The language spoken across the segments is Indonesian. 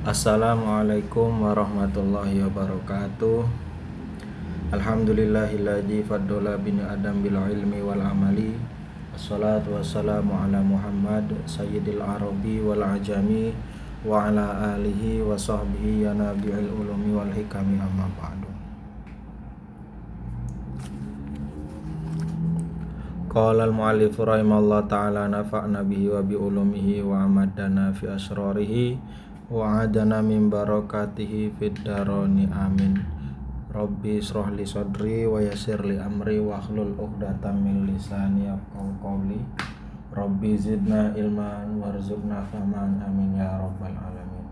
Assalamualaikum warahmatullahi wabarakatuh. Alhamdulillahilladzi faddala bini adam bil ilmi wal amali. Assalatu wassalamu ala Muhammad sayyidil arabi wal ajami wa ala alihi wa sahbihi ya nabi'il ulumi wal hikami amma ba'du. Qala al-mu'allif rahimallahu ta'ala nafa'na bihi wa bi ulumihi wa amadana fi asrarihi wa adana min barakatihi fid darani amin. Rabbi israh li sadri wa yassir li amri wa hlul 'uqdatam min lisani yafqahu qawli. Rabbi zidna ilman warzuqna fahman amin ya rabbal alamin.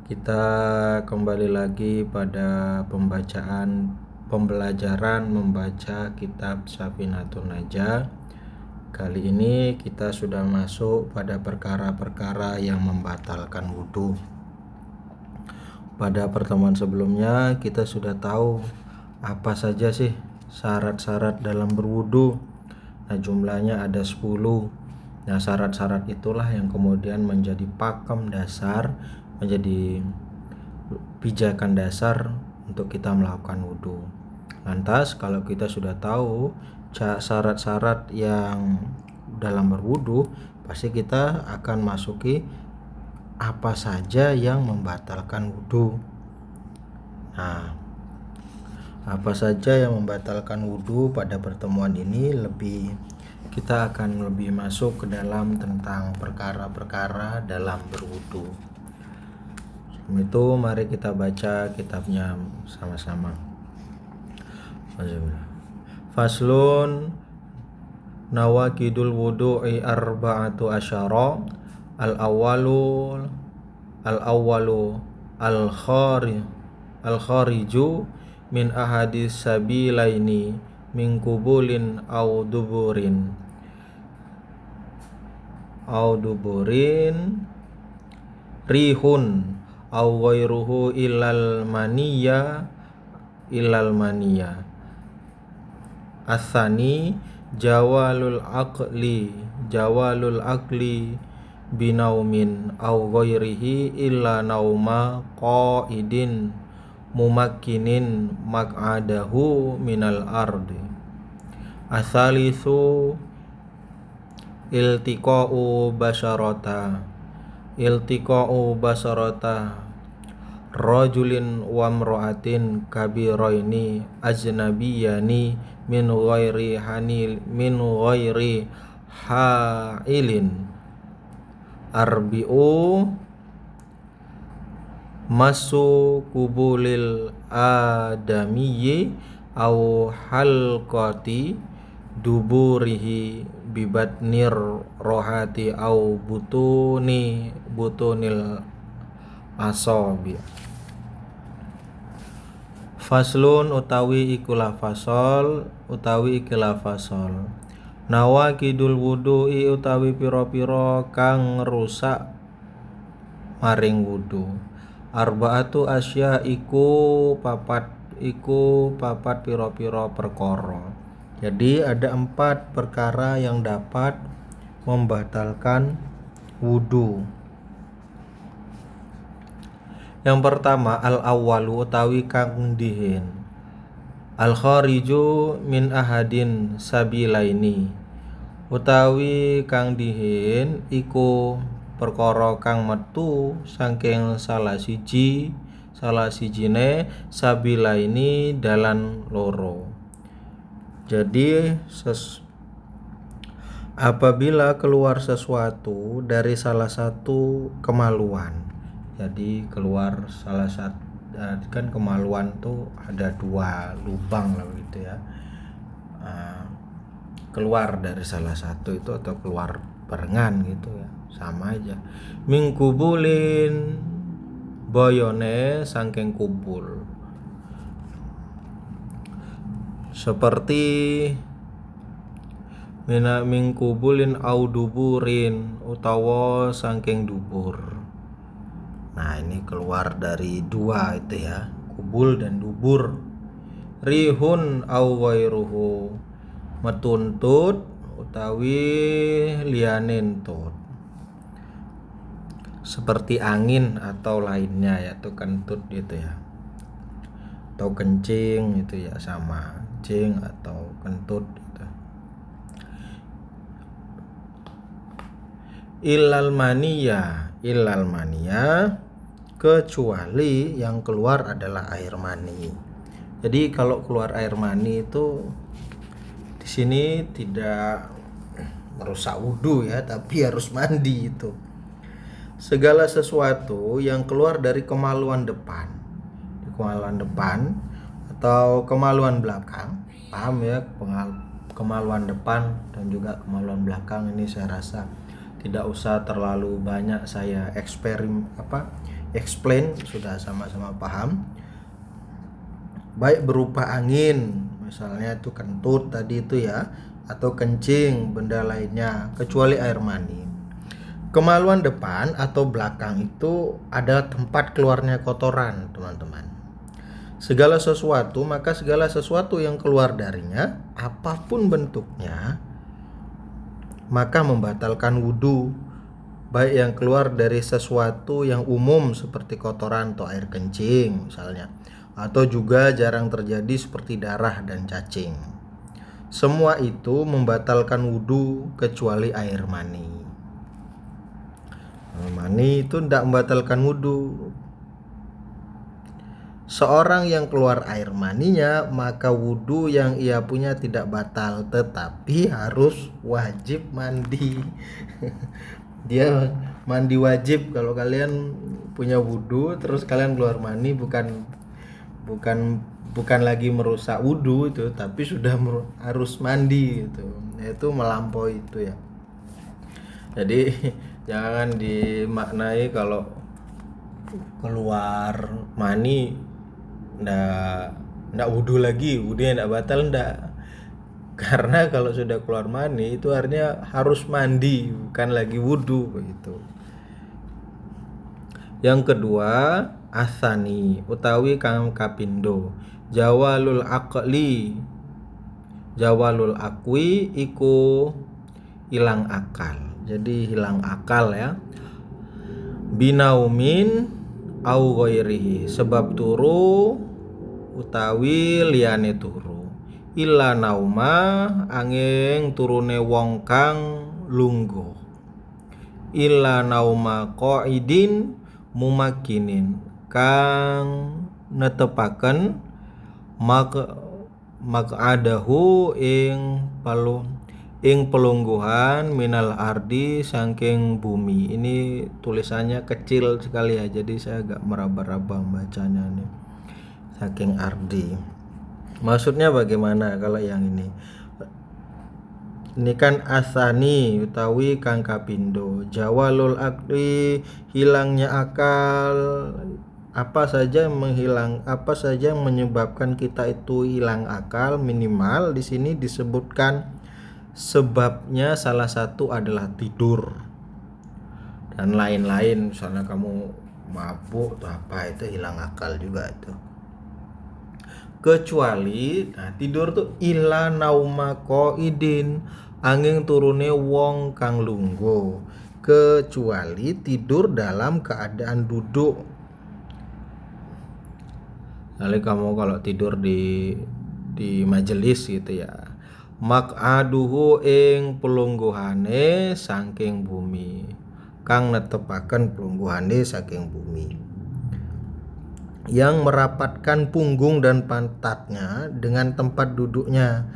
Kita kembali lagi pada pembelajaran membaca kitab Safinatun Najah. Kali ini kita sudah masuk pada perkara-perkara yang membatalkan wudhu. Pada pertemuan sebelumnya kita sudah tahu apa saja sih syarat-syarat dalam berwudhu. Nah, jumlahnya ada 10. Nah, syarat-syarat itulah yang kemudian menjadi pakem dasar, menjadi pijakan dasar untuk kita melakukan wudhu. Lantas kalau kita sudah tahu syarat-syarat yang dalam berwudhu, pasti kita akan masuki apa saja yang membatalkan wudhu. Nah, apa saja yang membatalkan wudhu pada pertemuan ini kita akan lebih masuk ke dalam tentang perkara-perkara dalam berwudhu. Sebelum itu mari kita baca kitabnya sama-sama. Faslun nawaqidul wudu'i arba'atu asyara. Al-awwalu al-khariju min ahadis sabilaini min kubulin au duburin rihun au ghairuhu ilal maniyya Asani jawalul akli binaumin au ghairihi illa nauma qaidin mumakkinin maq'adahu minal ardi. Asalisu iltiqa'u basarata rajulin wa imra'atin kabiraini ajnabiyani min ghairi ha'ilin arbi'u masu kubulil adamiyyi au halqati duburihi bibatnir rohati au butunil asabi. Faslun utawi ikilah fasol nawaqidul wudu'i utawi pira-pira kang rusak maring wudu. Arba'atu asya iku papat pira-pira perkara. Jadi ada 4 perkara yang dapat membatalkan wudu. Yang pertama al-awwalu utawi kang dihin. Al-khariju min ahadin sabilaini utawi kang dihin iku perkara kang metu saking salah sijine sabilaini dalan loro. Jadi apabila keluar sesuatu dari salah satu kemaluan. Jadi keluar salah satu, kan kemaluan tuh ada 2 lubang lah gitu ya. Keluar dari salah satu itu atau keluar barengan gitu ya, sama aja. Mingkubulin boyone sangking kubul. Seperti mingkubulin au duburin utawa sangking dubur. Nah, ini keluar dari 2 itu ya, kubul dan dubur. Rihun au ghairuhu metuntut utawi liyane entut. seperti angin atau lainnya, yaitu kentut gitu ya, atau kencing itu ya, sama kencing atau kentut gitu. Ilal mania kecuali yang keluar adalah air mani. Jadi kalau keluar air mani itu di sini tidak merusak wudhu ya, tapi harus mandi itu. Segala sesuatu yang keluar dari kemaluan depan atau kemaluan belakang, paham ya, kemaluan depan dan juga kemaluan belakang ini saya rasa tidak usah terlalu banyak saya explain, sudah sama-sama paham. Baik berupa angin, misalnya itu kentut tadi itu ya, atau kencing, benda lainnya, kecuali air mani. Kemaluan depan atau belakang itu adalah tempat keluarnya kotoran, teman-teman. Maka segala sesuatu yang keluar darinya, apapun bentuknya, maka membatalkan wudhu, baik yang keluar dari sesuatu yang umum seperti kotoran atau air kencing misalnya, atau juga jarang terjadi seperti darah dan cacing. Semua itu membatalkan wudhu kecuali air mani. Mani itu tidak membatalkan wudhu. Seorang yang keluar air maninya, maka wudhu yang ia punya tidak batal, tetapi harus wajib mandi. Dia mandi wajib. Kalau kalian punya wudhu terus kalian keluar mani, bukan lagi merusak wudhu itu, tapi sudah harus mandi gitu. Itu melampaui itu ya. Jadi jangan dimaknai kalau keluar mani ndak wudhu lagi, wudhunya ndak batal, ndak. Karena kalau sudah keluar mani itu artinya harus mandi, bukan lagi wudhu begitu. Yang kedua, asani utawi kang kapindo, jawalul akwi iku hilang akal. Jadi hilang akal ya. Binaumin au ghairihi, sebab turu utawi liyane turu. Illa nauma angin turune wong kang lungguh. Illa nauma qaidin mumakinin, kang netepaken maq'adahu ing pelungguhan minal ardi saking bumi. Ini tulisannya kecil sekali ya, jadi saya agak meraba-raba bacanya nih. Saking ardi. Maksudnya bagaimana kalau yang ini? Ini kan asani utawi kang kapindo, jawalul akli hilangnya akal. Apa saja yang menyebabkan kita itu hilang akal, minimal di sini disebutkan sebabnya salah satu adalah tidur dan lain-lain. Misalnya kamu mabuk atau apa, itu hilang akal juga itu. Kecuali tidur tuh ila nauma qaidin, angin turune wong kang lungguh, kecuali tidur dalam keadaan duduk. Lalu kamu kalau tidur di majelis gitu ya, maq'aduhu ing pelungguhane saking bumi, kang netepaken pelungguhane saking bumi, yang merapatkan punggung dan pantatnya dengan tempat duduknya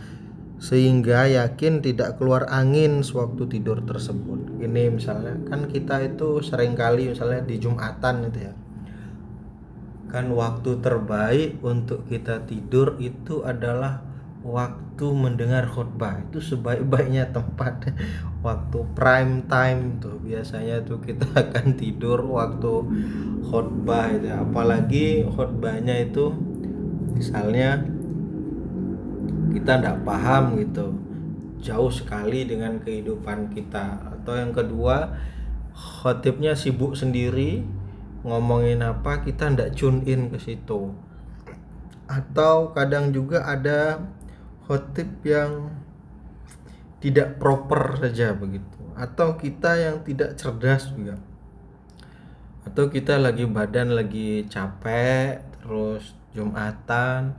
sehingga yakin tidak keluar angin sewaktu tidur tersebut. Ini misalnya kan kita itu seringkali misalnya di Jumatan itu ya, kan waktu terbaik untuk kita tidur itu adalah waktu mendengar khutbah. Itu sebaik-baiknya tempat. Waktu prime time tuh biasanya tuh kita akan tidur waktu khutbah itu. Apalagi khutbahnya itu misalnya kita tidak paham gitu, jauh sekali dengan kehidupan kita. Atau yang kedua, khotibnya sibuk sendiri, ngomongin apa kita tidak tune in ke situ. Atau kadang juga ada khotib yang tidak proper saja begitu, atau kita yang tidak cerdas juga. Atau kita lagi badan lagi capek, terus Jumatan,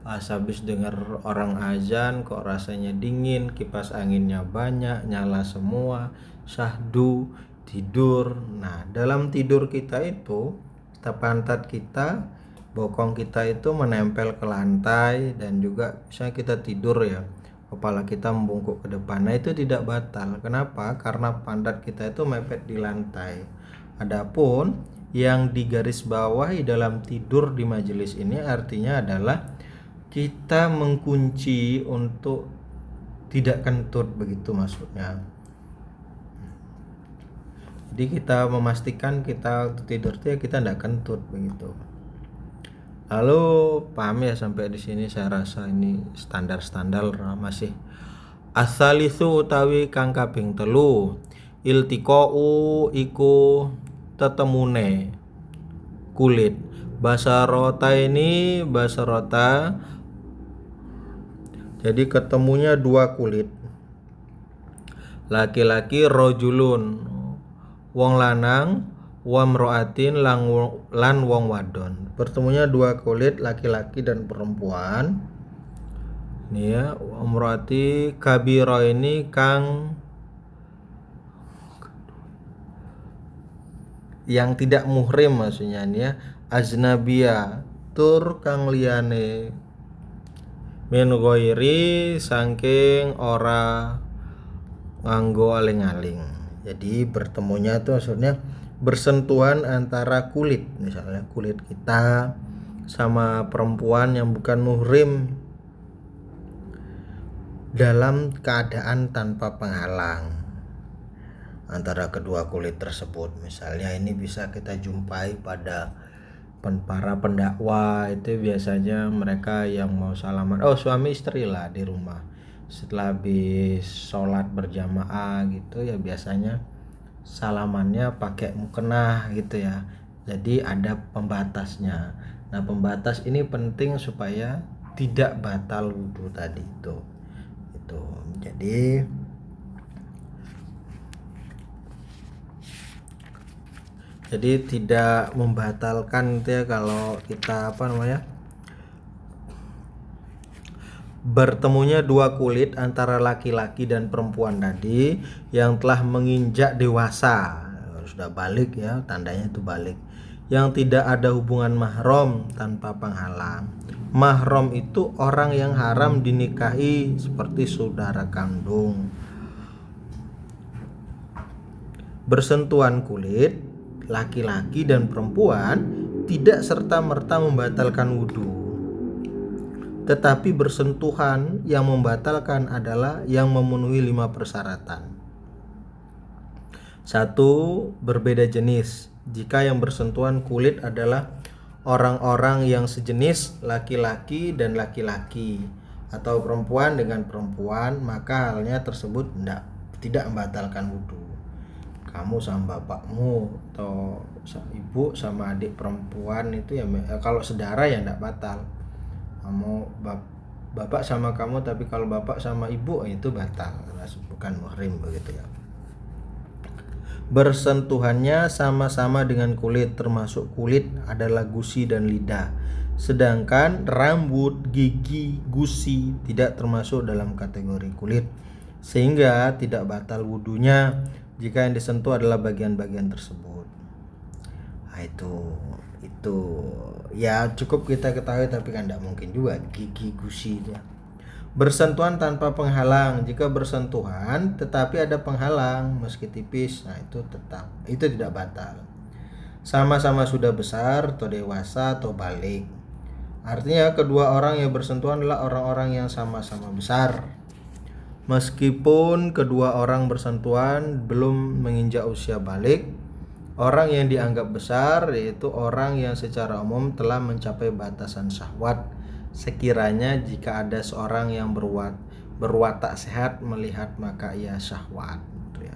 pas habis dengar orang azan kok rasanya dingin, kipas anginnya banyak, nyala semua, syahdu, tidur. Nah, dalam tidur kita itu, pantat kita, bokong kita itu menempel ke lantai, dan juga misalnya kita tidur ya, kepala kita membungkuk ke depan. Nah, itu tidak batal. Kenapa? Karena pantat kita itu mepet di lantai. Adapun yang digaris bawahi dalam tidur di majelis ini artinya adalah kita mengunci untuk tidak kentut, begitu maksudnya. Jadi kita memastikan kita tidur ya kita tidak kentut begitu. Lalu paham ya sampai di sini, saya rasa ini standar-standar masih. Asalisu utawi kang kaping telu, iltiqau iku tetemune kulit. Basarota ini basarota, jadi ketemunya dua kulit. Laki-laki rojulun wong lanang, wamroatin lan wong wadon. Pertemunya dua kulit, laki-laki dan perempuan. Ini ya, wamroati kabiro ini kang yang tidak muhrim maksudnya ini ya. Aznabia tur kang liyane min ghairi saking ora nganggo aling-aling. Jadi bertemunya itu maksudnya bersentuhan antara kulit, misalnya kulit kita sama perempuan yang bukan muhrim dalam keadaan tanpa penghalang antara kedua kulit tersebut. Misalnya ini bisa kita jumpai pada para pendakwa, itu biasanya mereka yang mau salaman, suami istri lah di rumah, setelah habis sholat berjamaah gitu ya, biasanya salamannya pakai mukenah gitu ya. Jadi ada pembatasnya. Nah, pembatas ini penting supaya tidak batal wudhu tadi itu. Jadi tidak membatalkan itu ya kalau kita bertemunya dua kulit antara laki-laki dan perempuan tadi yang telah menginjak dewasa, sudah balik ya, tandanya itu balik, yang tidak ada hubungan mahram tanpa penghalang. Mahram itu orang yang haram dinikahi seperti saudara kandung. Bersentuhan kulit laki-laki dan perempuan tidak serta-merta membatalkan wudhu, tetapi bersentuhan yang membatalkan adalah yang memenuhi 5 persyaratan. 1. Berbeda jenis. Jika yang bersentuhan kulit adalah orang-orang yang sejenis, laki-laki dan laki-laki, atau perempuan dengan perempuan, maka halnya tersebut tidak membatalkan wudhu. Kamu sama bapakmu atau ibu sama adik perempuan itu ya, kalau saudara ya tidak batal. Kamu bapak sama kamu, tapi kalau bapak sama ibu itu batal karena bukan muhrim begitu ya. Bersentuhannya sama-sama dengan kulit, termasuk kulit adalah gusi dan lidah. Sedangkan rambut, gigi, gusi tidak termasuk dalam kategori kulit, sehingga tidak batal wudunya jika yang disentuh adalah bagian-bagian tersebut. Nah, itu ya cukup kita ketahui, tapi kan tidak mungkin juga gigi, gusi ya. Bersentuhan tanpa penghalang. Jika bersentuhan tetapi ada penghalang meski tipis, nah itu tidak batal. Sama-sama sudah besar atau dewasa atau balik. Artinya kedua orang yang bersentuhan adalah orang-orang yang sama-sama besar. Meskipun kedua orang bersentuhan belum menginjak usia balik, orang yang dianggap besar yaitu orang yang secara umum telah mencapai batasan syahwat, sekiranya jika ada seorang yang berwatak sehat melihat maka ia syahwat gitu ya.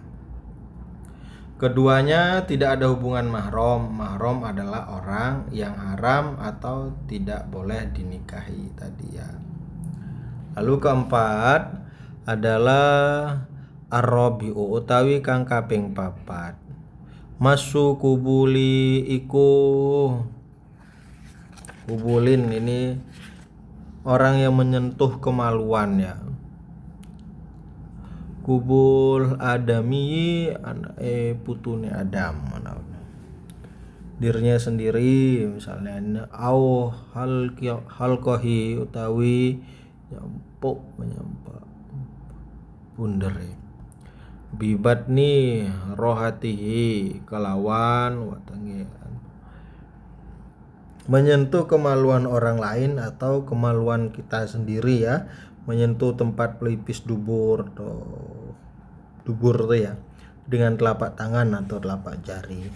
Keduanya tidak ada hubungan mahram. Mahram adalah orang yang haram atau tidak boleh dinikahi tadi ya. Lalu keempat adalah ar-rabi'u utawi kang kaping papat, Masu kubuli iku, kubulin ini orang yang menyentuh kemaluan ya. Kubul adami putune Adam, dirinya sendiri misalnya, au halkohi utawi nyampuk menyampak bunder ya. Bibat nih rohatihi kelawan watangi, menyentuh kemaluan orang lain atau kemaluan kita sendiri ya, menyentuh tempat pelipis dubur atau dubur tuh ya dengan telapak tangan atau telapak jari.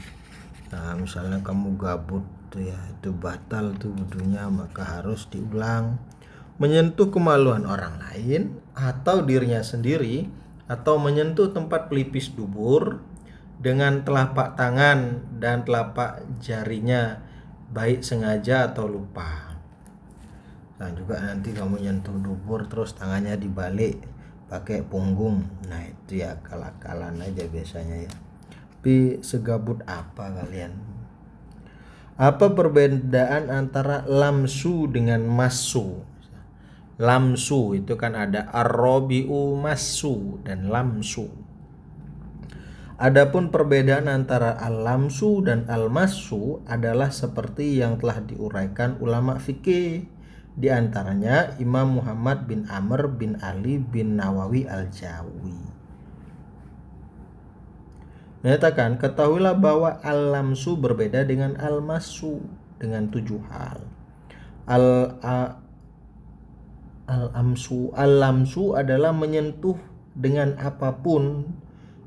Nah misalnya kamu gabut tuh ya, itu batal tuh wudunya, maka harus diulang. Menyentuh kemaluan orang lain atau dirinya sendiri, atau menyentuh tempat pelipis dubur dengan telapak tangan dan telapak jarinya, baik sengaja atau lupa. Nah juga nanti kamu nyentuh dubur terus tangannya dibalik pakai punggung, nah itu ya kalah-kalahan aja biasanya ya. Tapi segabut apa kalian? Apa perbedaan antara lamsu dengan masu? Lamsu itu kan ada arrobiu masu dan lamsu. Adapun perbedaan antara al-lamsu dan al-masu adalah seperti yang telah diuraikan ulama fikih, di antaranya Imam Muhammad bin Amr bin Ali bin Nawawi al-Jawi. Menyatakan, ketahuilah bahwa al-lamsu berbeda dengan al-masu dengan 7 hal. Al-lamsu adalah menyentuh dengan apapun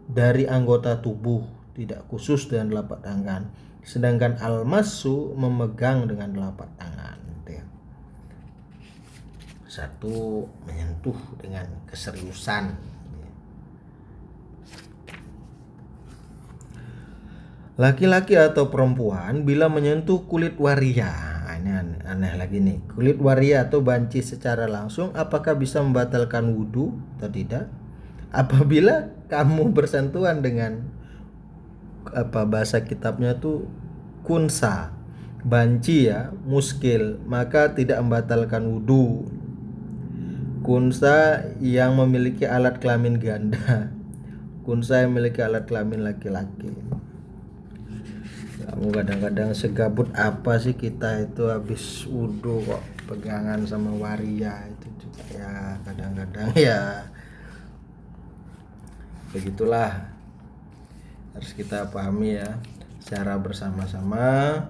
dari anggota tubuh, tidak khusus dengan telapak tangan. Sedangkan al-masu memegang dengan telapak tangan. Satu, menyentuh dengan keseriusan. Laki-laki atau perempuan bila menyentuh kulit waria, ini aneh lagi nih, kulit waria atau banci secara langsung, apakah bisa membatalkan wudhu atau tidak? Apabila kamu bersentuhan dengan bahasa kitabnya tuh kunsa, banci ya, muskil, maka tidak membatalkan wudhu. Kunsa yang memiliki alat kelamin ganda, kunsa yang memiliki alat kelamin laki-laki. Kamu kadang-kadang segabut apa sih kita itu habis wudhu kok pegangan sama waria, itu juga ya kadang-kadang ya begitulah, harus kita pahami ya secara bersama-sama.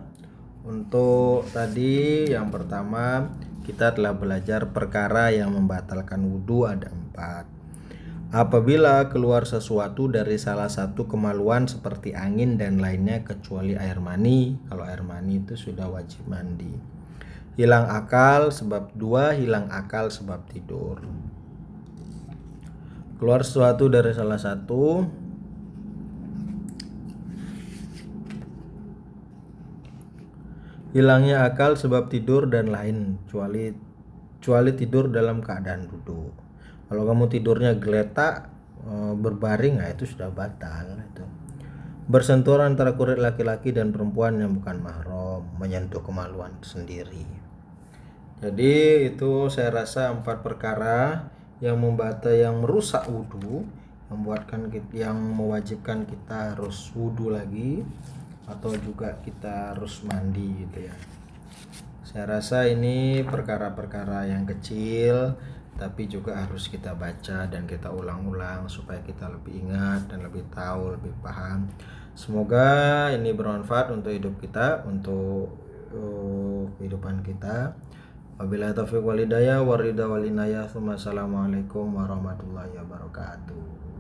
Untuk tadi yang pertama kita telah belajar perkara yang membatalkan wudhu ada 4. Apabila keluar sesuatu dari salah satu kemaluan seperti angin dan lainnya kecuali air mani, kalau air mani itu sudah wajib mandi. Hilang akal sebab 2, hilang akal sebab tidur. Keluar sesuatu dari salah satu, hilangnya akal sebab tidur dan lain, kecuali tidur dalam keadaan duduk. Kalau kamu tidurnya geletak berbaring, nah itu sudah batal itu. Bersentuhan antara kulit laki-laki dan perempuan yang bukan mahram, menyentuh kemaluan sendiri. Jadi itu saya rasa 4 perkara yang yang merusak wudhu, yang mewajibkan kita harus wudhu lagi atau juga kita harus mandi gitu ya. Saya rasa ini perkara-perkara yang kecil tapi juga harus kita baca dan kita ulang-ulang supaya kita lebih ingat dan lebih tahu, lebih paham. Semoga ini bermanfaat untuk hidup kita, untuk kehidupan kita. Wabillahi taufiq wal hidayah, waridha wal inayah. Assalamualaikum warahmatullahi wabarakatuh.